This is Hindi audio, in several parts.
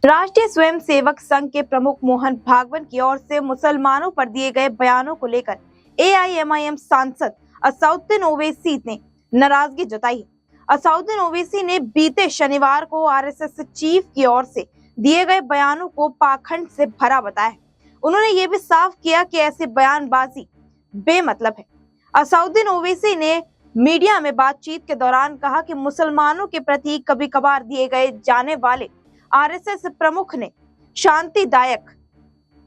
राष्ट्रीय स्वयंसेवक संघ के प्रमुख मोहन भागवत की ओर से मुसलमानों पर दिए गए बयानों को लेकर एआईएमआईएम सांसद असदुद्दीन ओवैसी ने नाराजगी जताई है। असदुद्दीन ओवैसी ने बीते शनिवार को आरएसएस चीफ की ओर से दिए गए बयानों को पाखंड से भरा बताया है। उन्होंने ये भी साफ किया कि ऐसी बयानबाजी बेमतलब है। असदुद्दीन ओवैसी ने मीडिया में बातचीत के दौरान कहा कि मुसलमानों के प्रति कभी कभार दिए गए जाने वाले आरएसएस प्रमुख ने शांतिदायक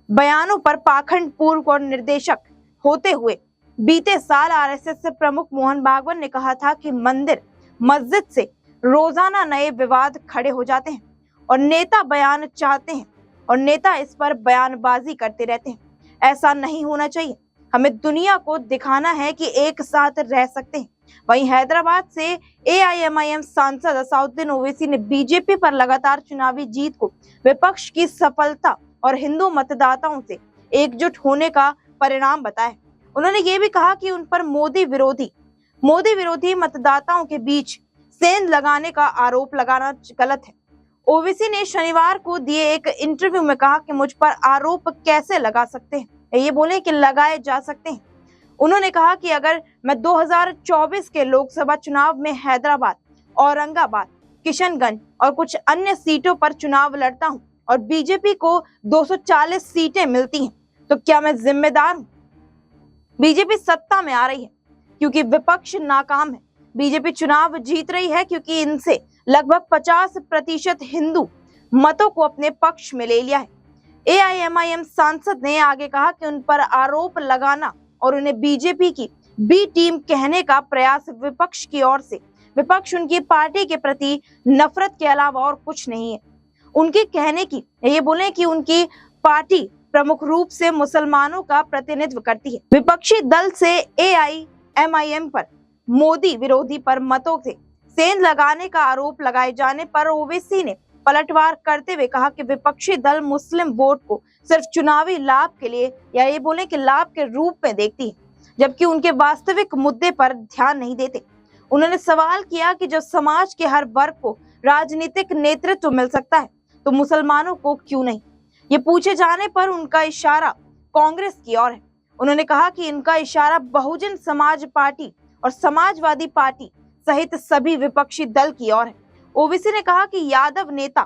बयानों पर पाखंड पूर्व और निर्देशक होते हुए बीते साल आरएसएस प्रमुख मोहन भागवत ने कहा था कि मंदिर मस्जिद से रोजाना नए विवाद खड़े हो जाते हैं और नेता बयान चाहते हैं और नेता इस पर बयानबाजी करते रहते हैं। ऐसा नहीं होना चाहिए। हमें दुनिया को दिखाना है कि एक साथ रह सकते हैं। वहीं हैदराबाद से एआईएमआईएम सांसद असदुद्दीन ओवैसी ने बीजेपी पर लगातार चुनावी जीत को विपक्ष की सफलता और हिंदू मतदाताओं से एकजुट होने का परिणाम बताया। उन्होंने ये भी कहा कि उन पर मोदी विरोधी मतदाताओं के बीच सेंध लगाने का आरोप लगाना गलत है। ओवैसी ने शनिवार को दिए एक इंटरव्यू में कहा कि मुझ पर आरोप कैसे लगा सकते हैं, ये बोले कि लगाए जा सकते हैं। उन्होंने कहा कि अगर मैं 2024 के लोकसभा चुनाव में हैदराबाद, औरंगाबाद, किशनगंज और कुछ अन्य सीटों पर चुनाव लड़ता हूं और बीजेपी को 240 सीटें मिलती हैं, तो क्या मैं जिम्मेदार हूं? बीजेपी सत्ता में आ रही है क्योंकि विपक्ष नाकाम है। बीजेपी चुनाव जीत रही है क्योंकि इनसे लगभग 50% हिंदू मतों को अपने पक्ष में ले लिया है। एआईएमआईएम सांसद ने आगे कहा कि उन पर आरोप लगाना और उन्हें बीजेपी की बी टीम कहने का प्रयास विपक्ष की ओर से विपक्ष उनकी पार्टी के प्रति नफरत के अलावा और कुछ नहीं है। उनके कहने की ये बोले कि उनकी पार्टी प्रमुख रूप से मुसलमानों का प्रतिनिधित्व करती है। विपक्षी दल से एआईएमआईएम पर मोदी विरोधी पर मतों से सेंध लगाने का आरोप लगाए जाने पर ओवैसी ने पलटवार करते हुए कहा कि विपक्षी दल मुस्लिम वोट को सिर्फ चुनावी लाभ के लिए या ये बोले कि लाभ के रूप में देखती है, जबकि उनके वास्तविक मुद्दे पर ध्यान नहीं देते। उन्होंने सवाल किया कि जब समाज के हर वर्ग को राजनीतिक नेतृत्व मिल सकता है तो मुसलमानों को क्यों नहीं। ये पूछे जाने पर उनका इशारा कांग्रेस की ओर है। उन्होंने कहा कि इनका इशारा बहुजन समाज पार्टी और समाजवादी पार्टी सहित सभी विपक्षी दल की ओर है। ओवैसी ने कहा कि यादव नेता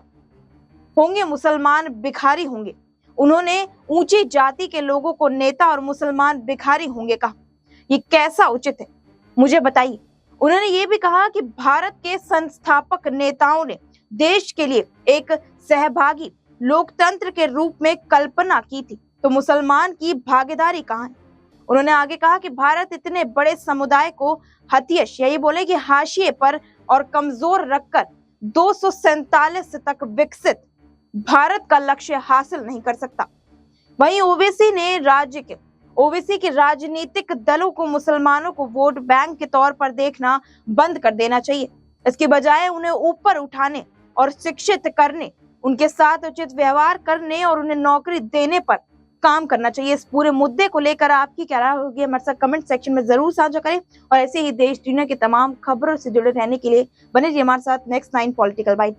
होंगे, मुसलमान भिखारी होंगे। उन्होंने ऊंची जाति के लोगों को नेता और मुसलमान भिखारी होंगे कहा। ये कैसा उचित है, मुझे बताइए। उन्होंने ये भी कहा कि भारत के संस्थापक नेताओं ने देश के लिए एक सहभागी लोकतंत्र के रूप में कल्पना की थी, तो मुसलमान की भागीदारी कहाँ है। उन्होंने आगे कहा कि भारत इतने बड़े समुदाय को हथियश यही बोले कि हाशिए पर और कमजोर रखकर 247 तक विकसित भारत का लक्ष्य हासिल नहीं कर सकता। वहीं ओवैसी के राजनीतिक दलों को मुसलमानों को वोट बैंक के तौर पर देखना बंद कर देना चाहिए। इसके बजाय उन्हें ऊपर उठाने और शिक्षित करने, उनके साथ उचित व्यवहार करने और उन्हें नौकरी देने पर काम करना चाहिए। इस पूरे मुद्दे को लेकर आपकी क्या राय होगी हमारे साथ कमेंट सेक्शन में जरूर साझा करें और ऐसे ही देश दुनिया की तमाम खबरों से जुड़े रहने के लिए बने रहिए हमारे साथ नेक्स्ट 9 पॉलिटिकल बाइट।